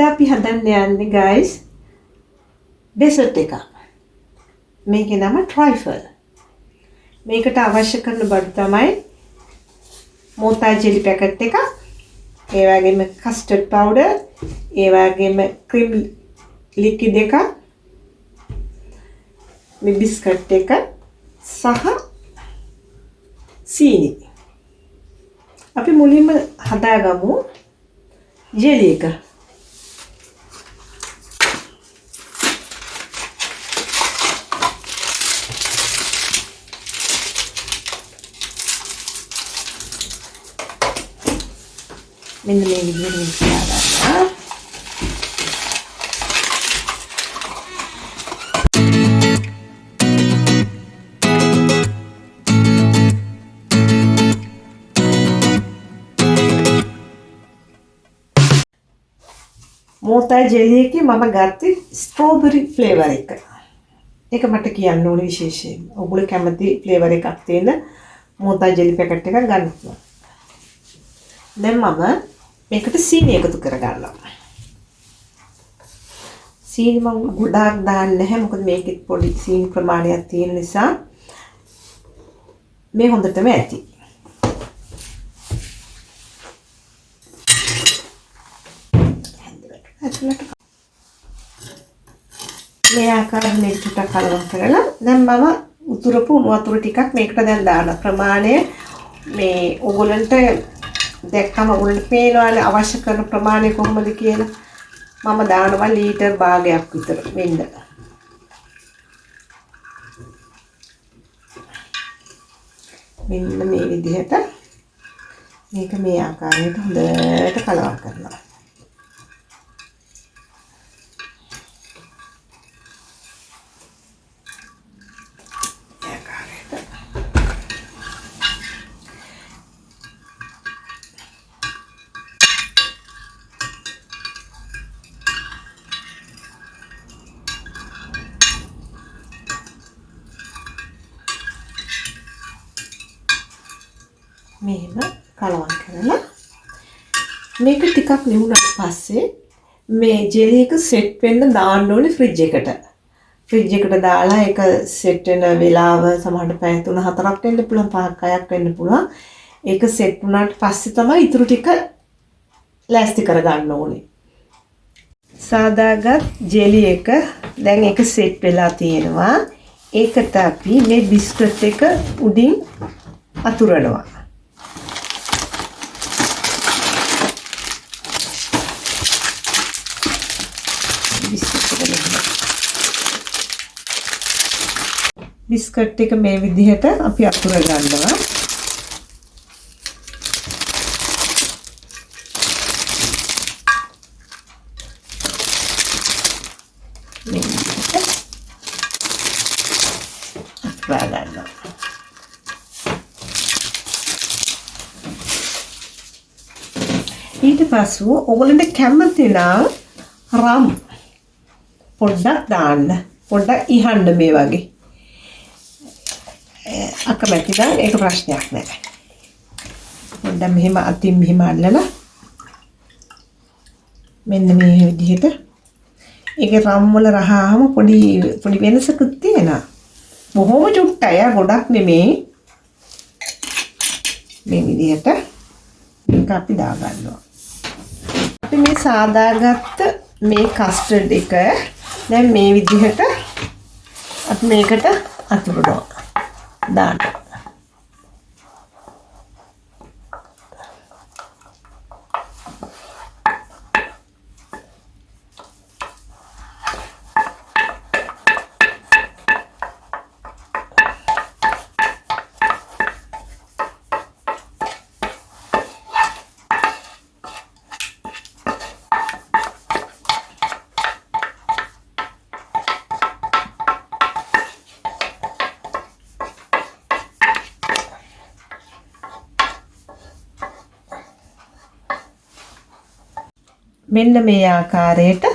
අපි හදන්න යන්නේ guys dessert එකක්. මේකේ නම trifle. මේකට අවශ්‍ය කරන බඩු තමයි mocha jelly packet එකක්. ඒ වගේම custard powder, ඒ වගේම cream liquid එකක්, මේ බිස්කට් එක සහ සීනි. අපි මුලින්ම හදාගමු ජෙලි එක. මෙන්න මේ විදිහට තියාගන්න. mocha jelly එකේ මම ගත්තේ strawberry flavor එක. ඒක මට කියන්න ඕනේ විශේෂයෙන්. ඔයගොල්ලෝ කැමති flavor එකක් තියෙන mocha jelly packet එකක් ගන්න පුළුවන්. දැන් මම මේකට සීනි එකතු කරගන්නවා. සීනි මම ගොඩාක් දාන්නේ නැහැ මොකද මේකෙත් පොඩි සීනි ප්‍රමාණයක් තියෙන නිසා මේ හොඳටම ඇති. මේ ආකාරයෙන් මේක ටිකක් කලවම් කරලා දැන් මම උතුරපු වතුර ටිකක් මේකට දැන් දාන ප්‍රමාණය මේ ඕගොල්ලන්ට දැක්කම ඔයගොල්ලන්ට පේනවානේ අවශ්‍ය කරන ප්‍රමාණය කොහොමද කියලා. මම දානවා ලීටර් භාගයක් විතර වෙන්න. මෙන්න මේ විදිහට මේක මේ ආකාරයට හොඳට කලවම් කරනවා. මෙහෙම කලවම් කරලා මේක ටිකක් නිවුණාට පස්සේ මේ ජෙලි එක සෙට් වෙන්න දාන්න ඕනේ ෆ්‍රිජ් එකට. ෆ්‍රිජ් එකට දාලා ඒක සෙට් වෙන වෙලාව සමහරට පැය 3-4ක් වෙන්න පුළුවන් 5-6ක් වෙන්න පුළුවන්. ඒක සෙට් වුණාට පස්සේ තමයි ඊටු ටික ලෑස්ති කරගන්න ඕනේ. සාදාගත් ජෙලි එක දැන් ඒක සෙට් වෙලා තියෙනවා. ඒකට අපි මේ බිස්කට් එක උඩින් අතුරනවා. බිස්කට් එක මේ විදිහට අපි අතුර ගන්නවා. මේ විදිහට අතුර ගන්නවා. ඊට පස්සෙ ඔයගොල්ලන්ට කැමති නම් රම් පොඩ්ඩක් දාන්න. පොඩ්ඩක් ඉහන්න මේ වගේ. අකමැති නම් ඒක ප්‍රශ්නයක් නෑ. පොඩ්ඩක් මෙහෙම අතින් මෙහෙම අල්ලලා මෙන්න මේ විදිහට ඒකේ රම් වල රහාම පොඩි වෙනසකුත් තියෙනවා. බොහොම චුට්ටයි ගොඩක් නෙමෙයි. මේ විදිහට මේක අපි දාගන්නවා. අපි මේ සාදාගත්ත මේ කස්ටර්ඩ් එක දැන් මේ විදිහට අපි මේකට අතුරනවා. දාන්න. මෙන්න මේ ආකාරයට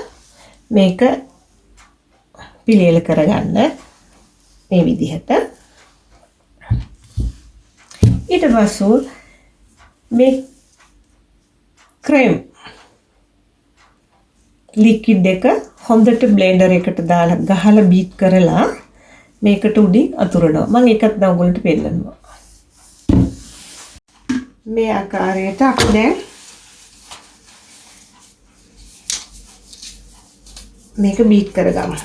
මේක පිළියෙල කරගන්න මේ විදිහට. ඊට පස්සේ මේ ක්‍රීම් ලික්විඩ් එක හොඳට බ්ලෙන්ඩර් එකට දාලා ගහලා බීට් කරලා මේකට උඩින් අතුරනවා. මම ඒකත් දැන් ඔයගොල්ලන්ට පෙන්නනවා. මේ ආකාරයට අපි දැන් මේක බීට් කරගමු.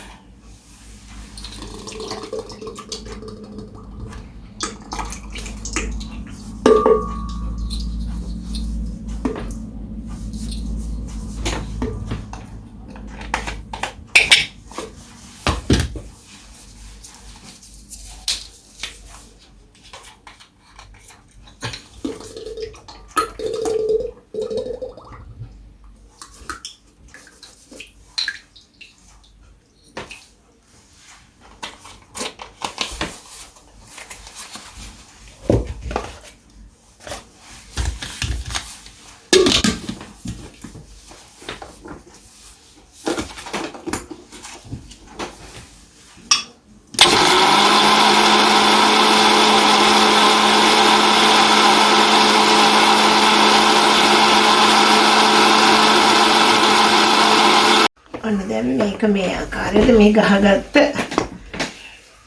දැන් මේක මේ ආකාරයට මේ ගහගත්ත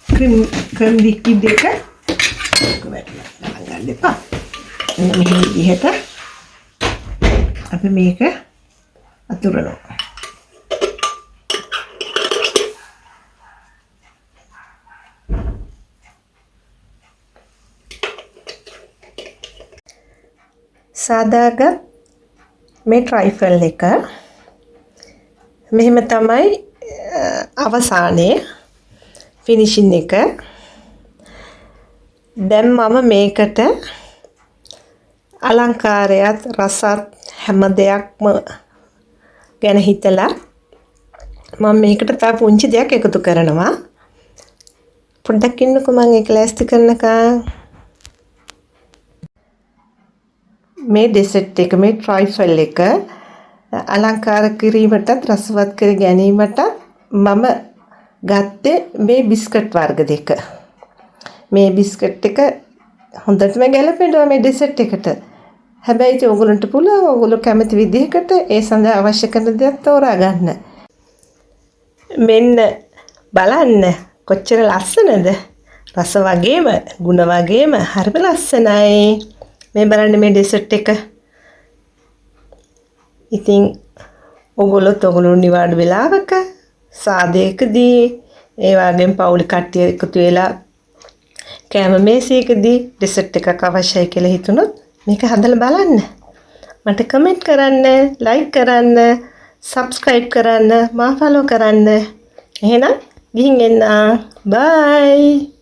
ක්‍රීම් ලික්විඩ් එක වැටලා ගන්න එපා. මේ විදිහට අපි මේක අතුරනවා. සාදාගත් මේ ට්‍රයිෆල් එක මෙහෙම තමයි අවසානයේ ෆිනිෂින් එක. දැන් මම මේකට අලංකාරයත් රසත් හැම දෙයක්ම ගැන හිතලා මම මේකට තව පුංචි දෙයක් එකතු කරනවා. පොඩ්ඩක් ඉන්නකෝ මම ඒක ලෑස්ති කරනකම්. මේ ඩෙසර්ට් එක මේ ට්‍රයිෆල් එක අලංකාර කිරීමටත් රසවත් කර ගැනීමට මම ගත්තේ මේ බිස්කට් වර්ග දෙක. මේ බිස්කට් එක හොඳටම ගැලපෙනවා මේ ඩෙසර්ට් එකට. හැබැයි ඉතින් ඔයගොල්ලන්ට පුළුවන් ඔයගොල්ලෝ කැමති විදිහකට ඒ සඳහා අවශ්‍ය කරන දේ තෝරා ගන්න. මෙන්න බලන්න කොච්චර ලස්සනද? රස වගේම ගුණ වගේම හරිම ලස්සනයි. මේ බලන්න මේ ඩෙසර්ට් එක. ඉතින් ඔයගොල්ලෝ නිවාඩු වෙලාවක සාදයකදී ඒ වගේම පවුලේ කට්ටිය එකතු වෙලා කෑම මේසයකදී ඩෙසර්ට් එකක් අවශ්‍යයි කියලා හිතුනොත් මේක හදලා බලන්න. මට කමෙන්ට් කරන්න, ලයික් කරන්න, සබ්ස්ක්‍රයිබ් කරන්න, මා ෆලෝ කරන්න. එහෙනම් ගිහින් එන්න. බයි.